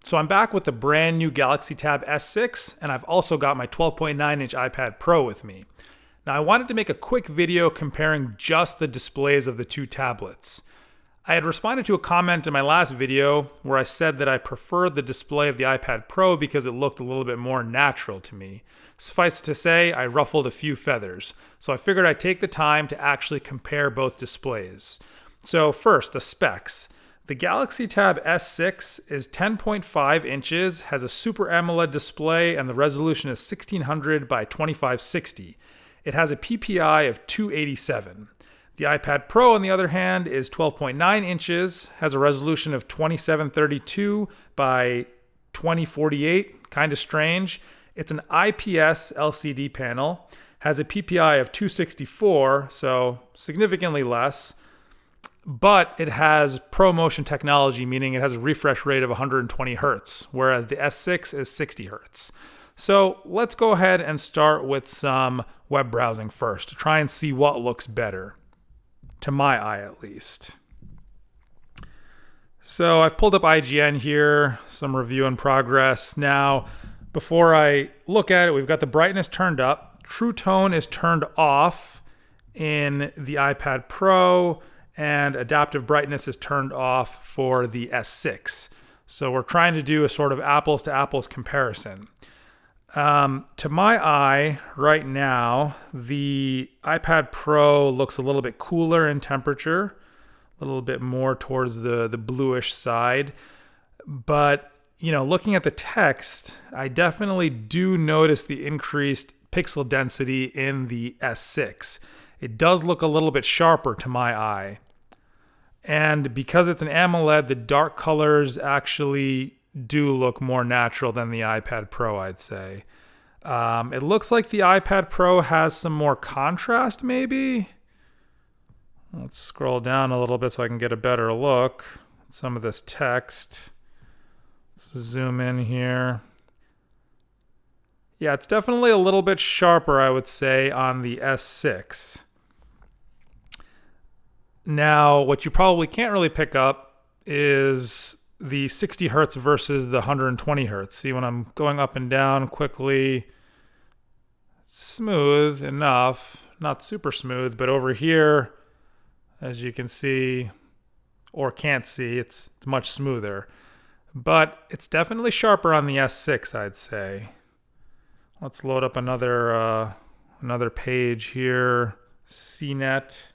So I'm back with the brand new Galaxy Tab S6, and I've also got my 12.9-inch iPad Pro with me. Now I wanted to make a quick video comparing just the displays of the two tablets. I had responded to a comment in my last video where I said that I preferred the display of the iPad Pro because it looked a little bit more natural to me. Suffice it to say, I ruffled a few feathers, so I figured I'd take the time to actually compare both displays. So first, the specs. The Galaxy Tab S6 is 10.5 inches, has a Super AMOLED display, and the resolution is 1600 by 2560. It has a PPI of 287. The iPad Pro, on the other hand, is 12.9 inches, has a resolution of 2732 by 2048, kind of strange. It's an IPS LCD panel, has a PPI of 264, so significantly less. But it has ProMotion technology, meaning it has a refresh rate of 120 Hertz, whereas the S6 is 60 Hertz. So let's go ahead and start with some web browsing first to try and see what looks better, to my eye at least. So I've pulled up IGN here, some review in progress. Now, before I look at it, we've got the brightness turned up. True Tone is turned off in the iPad Pro, and adaptive brightness is turned off for the S6. So we're trying to do a sort of apples to apples comparison. To my eye right now, the iPad Pro looks a little bit cooler in temperature, a little bit more towards the bluish side. But, you know, looking at the text, I definitely do notice the increased pixel density in the S6. It does look a little bit sharper to my eye. And because it's an AMOLED, the dark colors actually do look more natural than the iPad Pro, I'd say. It looks like the iPad Pro has some more contrast, maybe. Let's scroll down a little bit so I can get a better look at some of this text. Let's zoom in here. Yeah, it's definitely a little bit sharper, I would say, on the S6. Now, what you probably can't really pick up is the 60 Hertz versus the 120 Hertz. See, when I'm going up and down quickly, smooth enough, not super smooth, but over here, as you can see, or can't see, it's much smoother. But it's definitely sharper on the S6, I'd say. Let's load up another page here, CNET.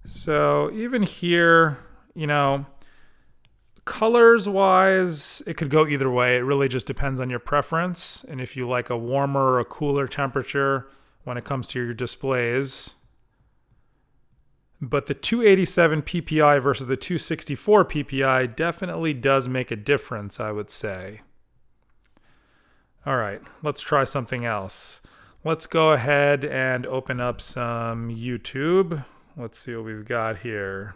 So even here, you know, colors wise, it could go either way. It really just depends on your preference and if you like a warmer or a cooler temperature when it comes to your displays. But the 287 PPI versus the 264 PPI definitely does make a difference, I would say. All right, let's try something else. Let's go ahead and open up some YouTube. Let's see what we've got here.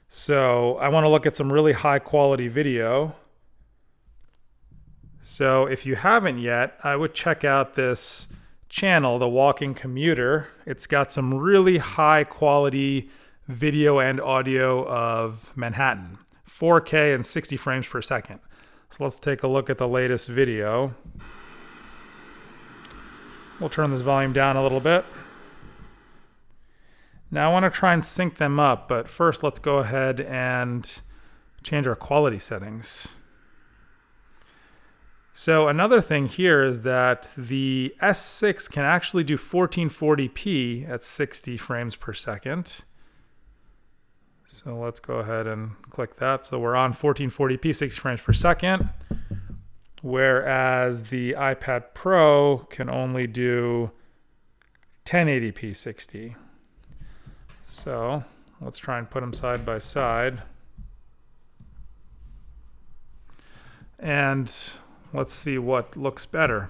So I want to look at some really high quality video. So if you haven't yet, I would check out this channel, The Walking Commuter. It's got some really high quality video and audio of Manhattan, 4K and 60 frames per second. So let's take a look at the latest video. We'll turn this volume down a little bit. Now I want to try and sync them up, but first let's go ahead and change our quality settings. So another thing here is that the S6 can actually do 1440p at 60 frames per second. So let's go ahead and click that. So we're on 1440p, 60 frames per second, whereas the iPad Pro can only do 1080p 60. So let's try and put them side by side. And let's see what looks better.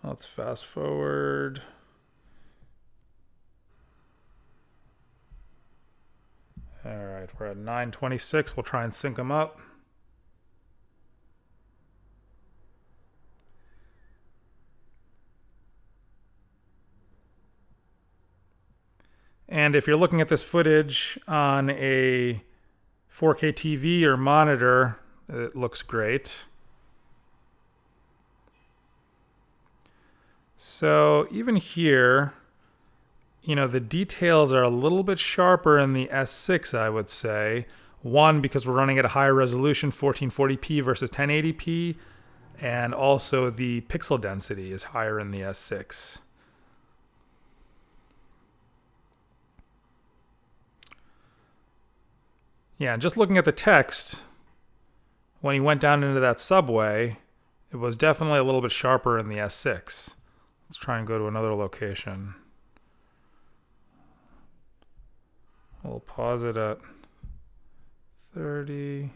Let's fast forward. All right, we're at 9:26. We'll try and sync them up. And if you're looking at this footage on a 4K TV or monitor, it looks great. So even here, you know, the details are a little bit sharper in the S6, I would say. One, because we're running at a higher resolution, 1440p versus 1080p, and also the pixel density is higher in the S6. Yeah, and just looking at the text, when he went down into that subway, it was definitely a little bit sharper in the S6. Let's try and go to another location. We'll pause it at 30,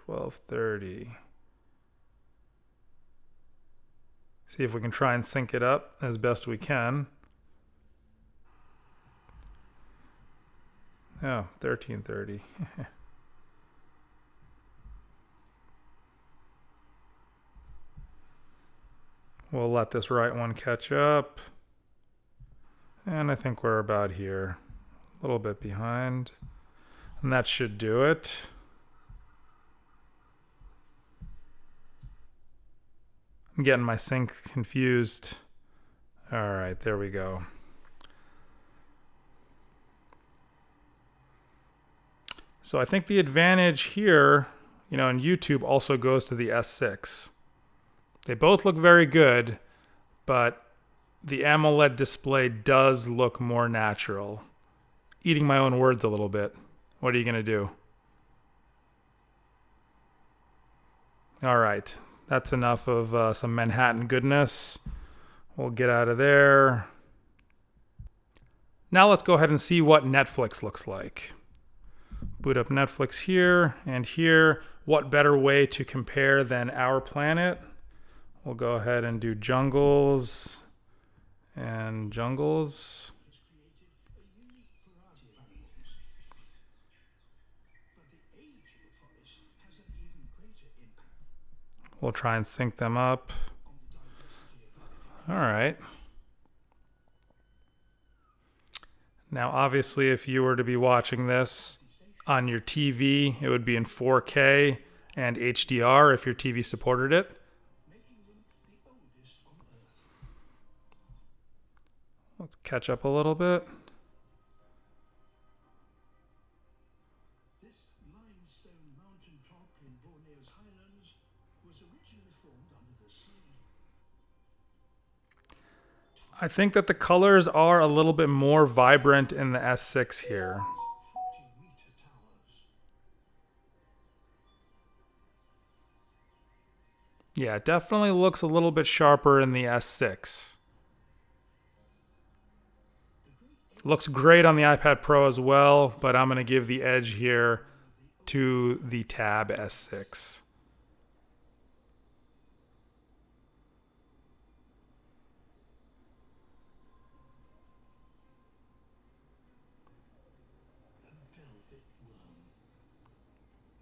1230. See if we can try and sync it up as best we can. Oh, 1330. We'll let this right one catch up. And I think we're about here. A little bit behind. And that should do it. I'm getting my sync confused. All right, there we go. So I think the advantage here, you know, in YouTube also goes to the S6. They both look very good, but the AMOLED display does look more natural. Eating my own words a little bit. What are you going to do? All right, that's enough of some Manhattan goodness. We'll get out of there. Now let's go ahead and see what Netflix looks like. Boot up Netflix here and here. What better way to compare than Our Planet? We'll go ahead and do Jungles and Jungles. We'll try and sync them up. All right. Now, obviously, if you were to be watching this on your TV, it would be in 4K and HDR if your TV supported it. Let's catch up a little bit. This limestone mountain top in Borneo's highlands was originally formed under the sea. I think that the colors are a little bit more vibrant in the S6 here. Yeah, it definitely looks a little bit sharper in the S6. Looks great on the iPad Pro as well, but I'm going to give the edge here to the Tab S6.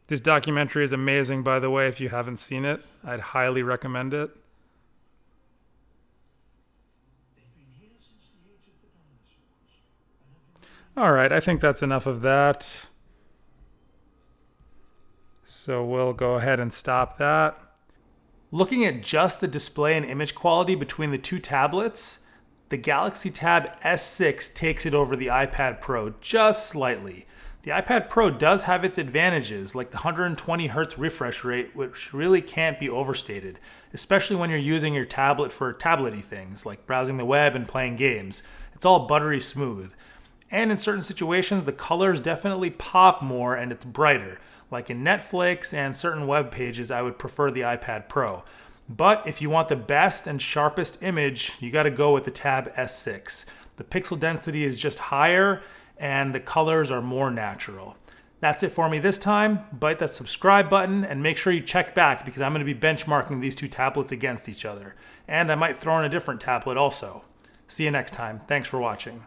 This documentary is amazing, by the way. If you haven't seen it, I'd highly recommend it. All right, I think that's enough of that. So we'll go ahead and stop that. Looking at just the display and image quality between the two tablets, the Galaxy Tab S6 takes it over the iPad Pro just slightly. The iPad Pro does have its advantages, like the 120 Hz refresh rate, which really can't be overstated, especially when you're using your tablet for tablet-y things, like browsing the web and playing games. It's all buttery smooth. And in certain situations, the colors definitely pop more and it's brighter. Like in Netflix and certain web pages, I would prefer the iPad Pro. But if you want the best and sharpest image, you gotta go with the Tab S6. The pixel density is just higher, and the colors are more natural. That's it for me this time. Bite that subscribe button and make sure you check back because I'm going to be benchmarking these two tablets against each other. And I might throw in a different tablet also. See you next time. Thanks for watching.